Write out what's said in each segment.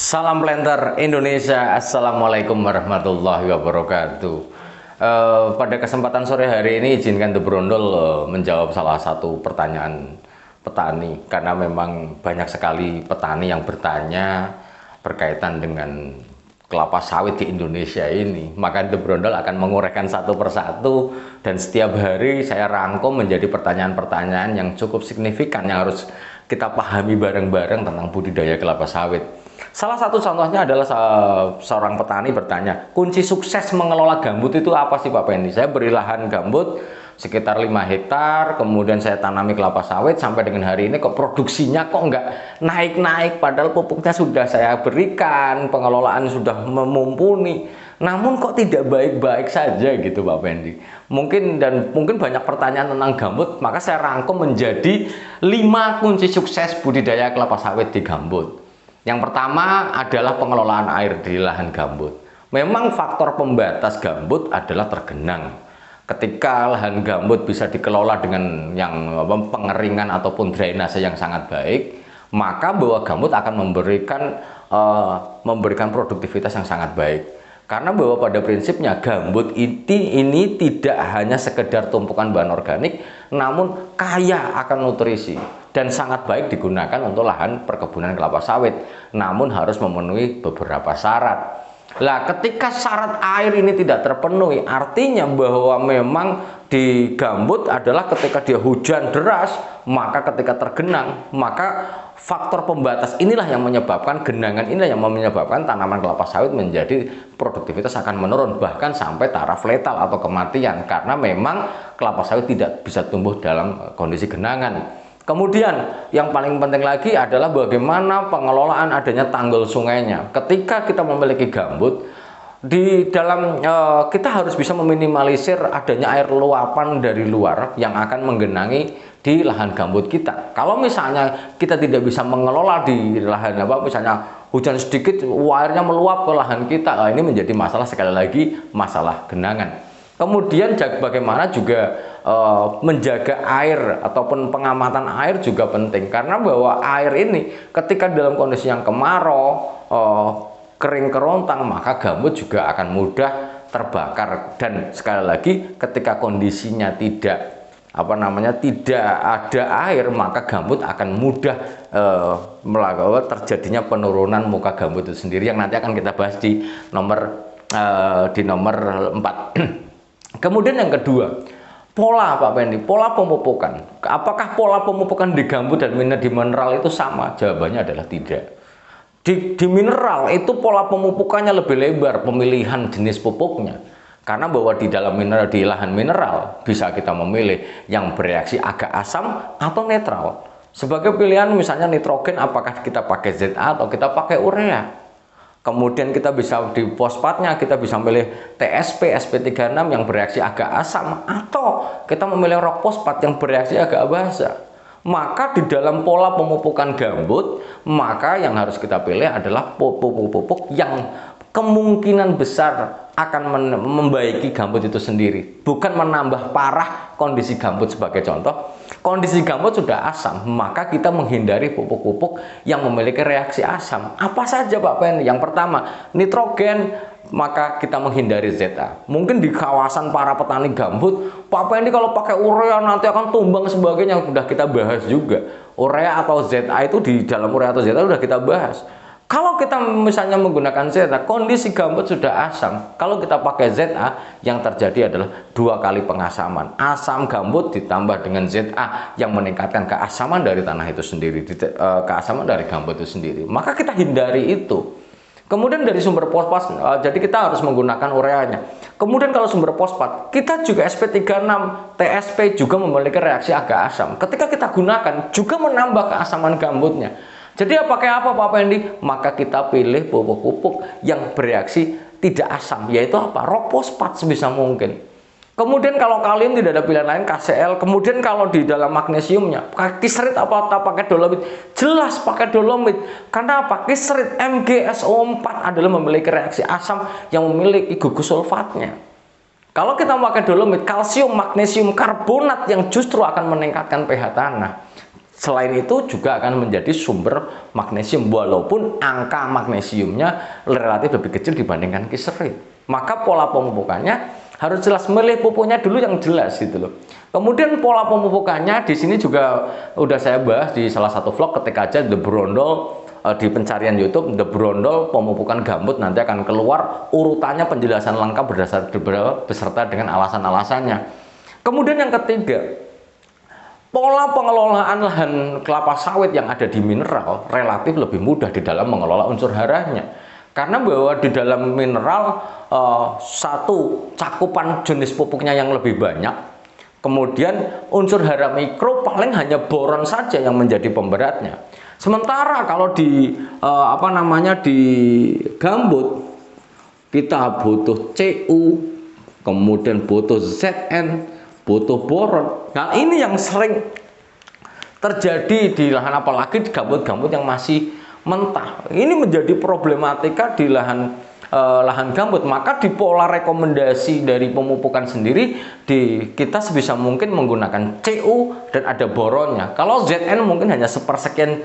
Salam Planter Indonesia, Assalamualaikum warahmatullahi wabarakatuh. Pada kesempatan sore hari ini izinkan The Brondol menjawab salah satu pertanyaan petani, karena memang banyak sekali petani yang bertanya berkaitan dengan kelapa sawit di Indonesia ini. Maka The Brondol akan menguraikan satu persatu, dan setiap hari saya rangkum menjadi pertanyaan-pertanyaan yang cukup signifikan yang harus kita pahami bareng-bareng tentang budidaya kelapa sawit. Salah satu contohnya adalah seorang petani bertanya, kunci sukses mengelola gambut itu apa sih Pak Pendi? Saya beri lahan gambut sekitar 5 hektar, kemudian saya tanami kelapa sawit, sampai dengan hari ini kok produksinya kok nggak naik-naik, padahal pupuknya sudah saya berikan, pengelolaan sudah mumpuni, namun kok tidak baik-baik saja gitu Pak Pendi. Mungkin banyak pertanyaan tentang gambut, maka saya rangkum menjadi 5 kunci sukses budidaya kelapa sawit di gambut. Yang pertama adalah pengelolaan air di lahan gambut. Memang faktor pembatas gambut adalah tergenang. Ketika lahan gambut bisa dikelola dengan yang pengeringan ataupun drainase yang sangat baik, maka bahwa gambut akan memberikan produktivitas yang sangat baik. Karena bahwa pada prinsipnya gambut ini tidak hanya sekedar tumpukan bahan organik, namun kaya akan nutrisi dan sangat baik digunakan untuk lahan perkebunan kelapa sawit, namun harus memenuhi beberapa syarat. Nah, ketika syarat air ini tidak terpenuhi, artinya bahwa memang di gambut adalah ketika dia hujan deras, maka ketika tergenang, maka faktor pembatas inilah yang menyebabkan, genangan inilah yang menyebabkan tanaman kelapa sawit menjadi produktivitas akan menurun, bahkan sampai taraf letal atau kematian, karena memang kelapa sawit tidak bisa tumbuh dalam kondisi genangan. Kemudian yang paling penting lagi adalah bagaimana pengelolaan adanya tanggul sungainya. Ketika kita memiliki gambut, di dalam kita harus bisa meminimalisir adanya air luapan dari luar yang akan menggenangi di lahan gambut kita. Kalau misalnya kita tidak bisa mengelola di lahan misalnya hujan sedikit airnya meluap ke lahan kita, ini menjadi masalah, sekali lagi masalah genangan. Kemudian bagaimana juga menjaga air ataupun pengamatan air juga penting, karena bahwa air ini ketika dalam kondisi yang kemarau, kering kerontang, maka gambut juga akan mudah terbakar. Dan sekali lagi ketika kondisinya tidak ada air, maka gambut akan mudah terjadinya penurunan muka gambut itu sendiri, yang nanti akan kita bahas di nomor 4. Kemudian yang kedua, pola Pak Pendi, pola pemupukan. Apakah pola pemupukan di gambut dan di mineral itu sama? Jawabannya adalah tidak. Di mineral itu pola pemupukannya lebih lebar, pemilihan jenis pupuknya. Karena bahwa di dalam mineral, di lahan mineral bisa kita memilih yang bereaksi agak asam atau netral. Sebagai pilihan misalnya nitrogen, apakah kita pakai ZA atau kita pakai urea. Kemudian kita bisa di fosfatnya, kita bisa memilih TSP, SP36 yang bereaksi agak asam, atau kita memilih rock fosfat yang bereaksi agak basa. Maka di dalam pola pemupukan gambut, maka yang harus kita pilih adalah pupuk-pupuk yang kemungkinan besar akan membaiki gambut itu sendiri, bukan menambah parah kondisi gambut. Sebagai contoh, kondisi gambut sudah asam, maka kita menghindari pupuk-pupuk yang memiliki reaksi asam. Apa saja Pak Pen? Yang pertama, nitrogen, maka kita menghindari ZA. Mungkin di kawasan para petani gambut, Pak Pen, kalau pakai urea nanti akan tumbang sebagainya, sudah kita bahas juga. Urea atau ZA itu, di dalam urea atau ZA sudah kita bahas. Kalau kita misalnya menggunakan ZA, kondisi gambut sudah asam. Kalau kita pakai ZA, yang terjadi adalah 2 kali pengasaman. Asam gambut ditambah dengan ZA yang meningkatkan keasaman dari tanah itu sendiri, keasaman dari gambut itu sendiri. Maka kita hindari itu. Kemudian dari sumber fosfat, jadi kita harus menggunakan ureanya. Kemudian kalau sumber fosfat, kita juga SP36, TSP juga memiliki reaksi agak asam. Ketika kita gunakan, juga menambah keasaman gambutnya. Jadi pakai apa Pak Pendi? Maka kita pilih pupuk-pupuk yang bereaksi tidak asam, yaitu apa? Rock fosfat sebisa mungkin. Kemudian kalau kalium tidak ada pilihan lain, KCl. Kemudian kalau di dalam magnesiumnya, pakai kisrit apa pakai dolomit? Jelas pakai dolomit. Karena apa? Kisrit MgSO4 adalah memiliki reaksi asam yang memiliki gugus sulfatnya. Kalau kita pakai dolomit, kalsium, magnesium, karbonat yang justru akan meningkatkan pH tanah. Selain itu juga akan menjadi sumber magnesium walaupun angka magnesiumnya relatif lebih kecil dibandingkan kiserit. Maka pola pemupukannya harus jelas, milih pupuknya dulu yang jelas gitu loh. Kemudian pola pemupukannya di sini juga udah saya bahas di salah satu vlog, ketika aja The Brondol di pencarian YouTube The Brondol pemupukan gambut, nanti akan keluar urutannya, penjelasan lengkap beserta dengan alasan-alasannya. Kemudian yang ketiga, pola pengelolaan lahan kelapa sawit yang ada di mineral relatif lebih mudah di dalam mengelola unsur haranya. Karena bahwa di dalam mineral satu, cakupan jenis pupuknya yang lebih banyak. Kemudian unsur hara mikro paling hanya boron saja yang menjadi pemberatnya. Sementara kalau di di gambut kita butuh Cu, kemudian butuh Zn, butuh boron. Nah, ini yang sering terjadi di lahan, apalagi di gambut-gambut yang masih mentah. Ini menjadi problematika di lahan gambut. Maka di pola rekomendasi dari pemupukan sendiri, kita sebisa mungkin menggunakan Cu dan ada boronnya. Kalau Zn mungkin hanya sepersekian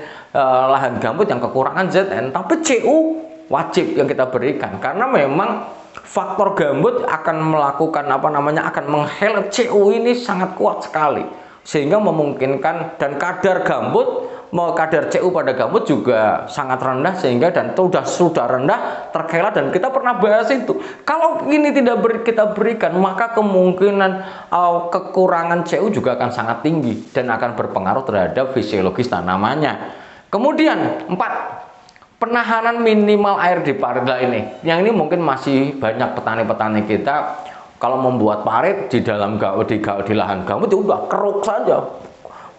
lahan gambut yang kekurangan Zn, tapi Cu wajib yang kita berikan, karena memang faktor gambut akan melakukan akan menghelat Cu ini sangat kuat sekali, sehingga memungkinkan, dan kadar Cu pada gambut juga sangat rendah, sehingga dan sudah rendah terkelat, dan kita pernah bahas itu. Kalau ini tidak kita berikan, maka kemungkinan kekurangan Cu juga akan sangat tinggi dan akan berpengaruh terhadap fisiologis tanamannya. Kemudian 4, penahanan minimal air di parit. Nah, yang ini mungkin masih banyak petani-petani kita kalau membuat parit di dalam di lahan gambut itu udah keruk saja,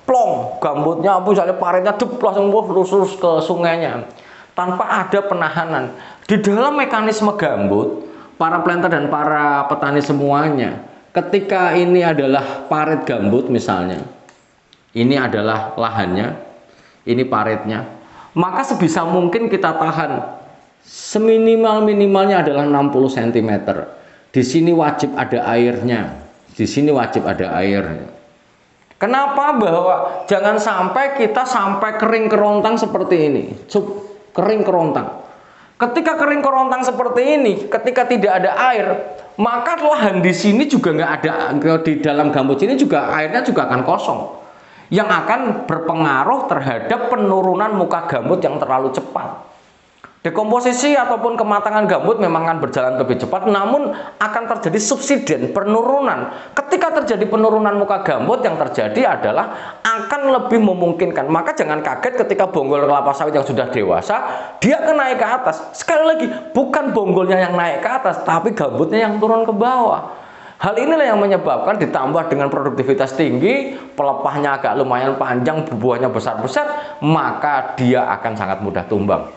plong gambutnya, misalnya paritnya langsung lurus ke sungainya tanpa ada penahanan. Di dalam mekanisme gambut, para planter dan para petani semuanya, ketika ini adalah parit gambut misalnya, ini adalah lahannya, ini paritnya, maka sebisa mungkin kita tahan seminimal-minimalnya adalah 60 cm. Di sini wajib ada airnya, di sini wajib ada airnya. Kenapa? Bahwa jangan sampai kita sampai kering kerontang seperti ini, kering kerontang. Ketika kering kerontang seperti ini, ketika tidak ada air, maka lahan di sini juga nggak ada, di dalam gambut ini juga airnya juga akan kosong, yang akan berpengaruh terhadap penurunan muka gambut yang terlalu cepat. Dekomposisi ataupun kematangan gambut memang akan berjalan lebih cepat, namun akan terjadi subsiden, penurunan. Ketika terjadi penurunan muka gambut, yang terjadi adalah akan lebih memungkinkan. Maka jangan kaget ketika bonggol kelapa sawit yang sudah dewasa, dia akan naik ke atas. Sekali lagi, bukan bonggolnya yang naik ke atas, tapi gambutnya yang turun ke bawah. Hal inilah yang menyebabkan, ditambah dengan produktivitas tinggi, pelepahnya agak lumayan panjang, buahnya besar-besar, maka dia akan sangat mudah tumbang.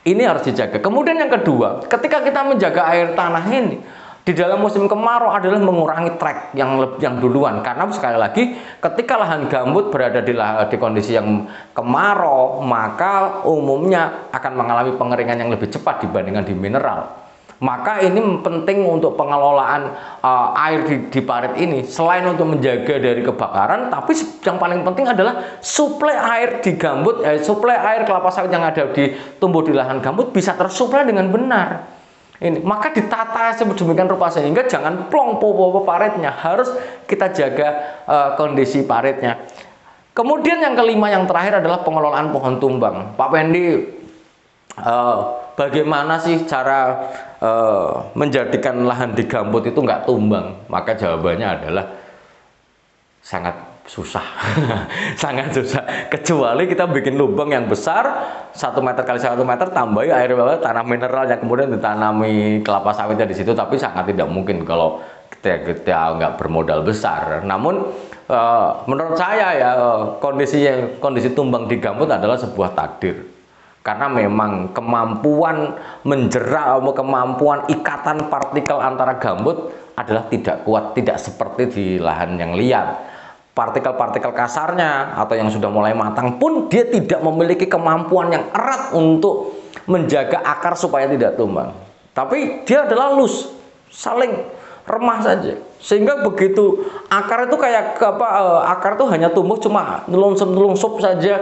Ini harus dijaga. Kemudian yang kedua, ketika kita menjaga air tanah ini di dalam musim kemarau adalah mengurangi trek yang duluan. Karena sekali lagi, ketika lahan gambut berada di kondisi yang kemarau, maka umumnya akan mengalami pengeringan yang lebih cepat dibandingkan di mineral. Maka ini penting untuk pengelolaan air di parit ini. Selain untuk menjaga dari kebakaran, tapi yang paling penting adalah suplai air di gambut, suplai air kelapa sawit yang ada tumbuh di lahan gambut bisa tersuplai dengan benar. Ini maka ditata sedemikian rupa sehingga jangan plong paritnya, harus kita jaga kondisi paritnya. Kemudian yang kelima, yang terakhir adalah pengelolaan pohon tumbang. Pak Pendi, bagaimana sih cara menjadikan lahan di gambut itu nggak tumbang? Maka jawabannya adalah sangat susah. Sangat susah, kecuali kita bikin lubang yang besar 1 meter kali 1 meter, tambahi air bawah, tanah mineral yang kemudian ditanami kelapa sawitnya di situ. Tapi sangat tidak mungkin kalau kita nggak bermodal besar. Namun menurut saya ya, kondisi tumbang di gambut adalah sebuah takdir. Karena memang kemampuan kemampuan ikatan partikel antara gambut adalah tidak kuat, tidak seperti di lahan yang liat. Partikel-partikel kasarnya atau yang sudah mulai matang pun dia tidak memiliki kemampuan yang erat untuk menjaga akar supaya tidak tumbang. Tapi dia adalah loose, saling remah saja. Sehingga begitu akar itu kayak akar itu hanya tumbuh cuma nelungsup saja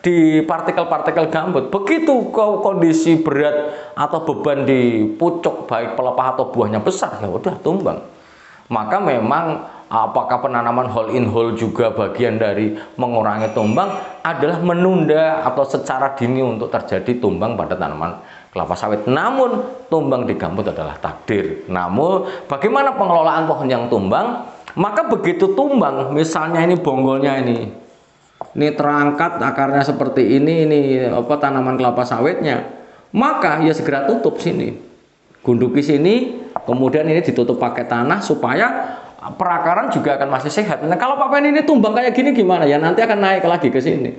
di partikel-partikel gambut. Begitu kondisi berat atau beban di pucuk baik pelepah atau buahnya besar, ya udah tumbang. Maka memang apakah penanaman hole in hole juga bagian dari mengurangi tumbang adalah menunda atau secara dini untuk terjadi tumbang pada tanaman kelapa sawit. Namun tumbang di gambut adalah takdir. Namun bagaimana pengelolaan pohon yang tumbang? Maka begitu tumbang, misalnya ini bonggolnya ini terangkat akarnya seperti ini tanaman kelapa sawitnya, maka ya segera tutup sini, gunduki sini, kemudian ini ditutup pakai tanah supaya perakaran juga akan masih sehat. Nah, kalau Pak Pen ini tumbang kayak gini gimana ya? Nanti akan naik lagi ke sini.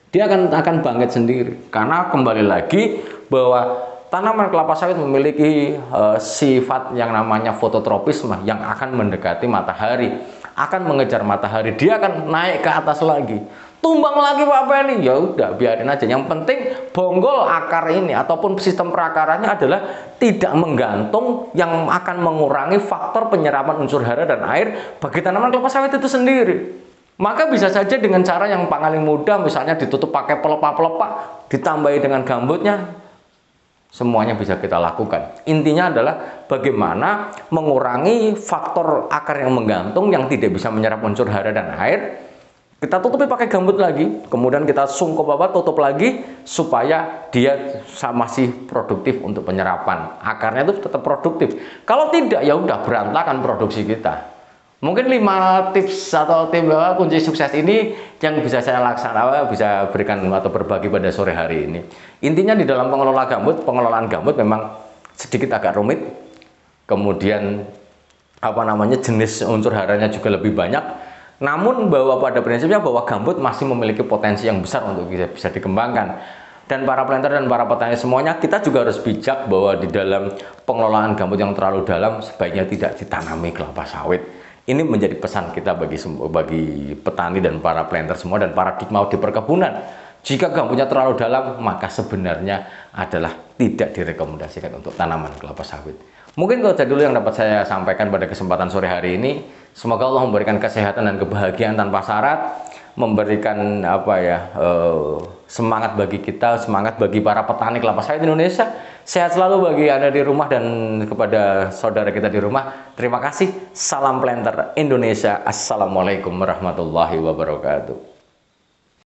Dia akan bangkit sendiri. Karena kembali lagi bahwa tanaman kelapa sawit memiliki sifat yang namanya fototropisme yang akan mendekati matahari, akan mengejar matahari. Dia akan naik ke atas lagi. Tumbang lagi Pak Penny, ya udah biarin aja. Yang penting bonggol akar ini ataupun sistem perakarannya adalah tidak menggantung, yang akan mengurangi faktor penyerapan unsur hara dan air bagi tanaman kelapa sawit itu sendiri. Maka bisa saja dengan cara yang paling mudah, misalnya ditutup pakai pelepah-pelepah, ditambahi dengan gambutnya, semuanya bisa kita lakukan. Intinya adalah bagaimana mengurangi faktor akar yang menggantung yang tidak bisa menyerap unsur hara dan air. Kita tutupi pakai gambut lagi, kemudian kita sungkup tutup lagi supaya dia masih produktif untuk penyerapan. Akarnya itu tetap produktif. Kalau tidak, ya udah berantakan produksi kita. Mungkin 5 tips atau kunci sukses ini yang bisa saya laksanakan, bisa berikan atau berbagi pada sore hari ini. Intinya di dalam pengelolaan gambut memang sedikit agak rumit. Kemudian jenis unsur haranya juga lebih banyak. Namun bahwa pada prinsipnya bahwa gambut masih memiliki potensi yang besar untuk bisa dikembangkan. Dan para planter dan para petani semuanya, kita juga harus bijak bahwa di dalam pengelolaan gambut yang terlalu dalam sebaiknya tidak ditanami kelapa sawit. Ini menjadi pesan kita bagi petani dan para planter semua dan paradigma di perkebunan. Jika gambutnya terlalu dalam, maka sebenarnya adalah tidak direkomendasikan untuk tanaman kelapa sawit. Mungkin itu saja dulu yang dapat saya sampaikan pada kesempatan sore hari ini. Semoga Allah memberikan kesehatan dan kebahagiaan tanpa syarat, memberikan semangat bagi kita, semangat bagi para petani kelapa sawit Indonesia. Sehat selalu bagi Anda di rumah dan kepada saudara kita di rumah. Terima kasih. Salam planter Indonesia. Assalamualaikum warahmatullahi wabarakatuh.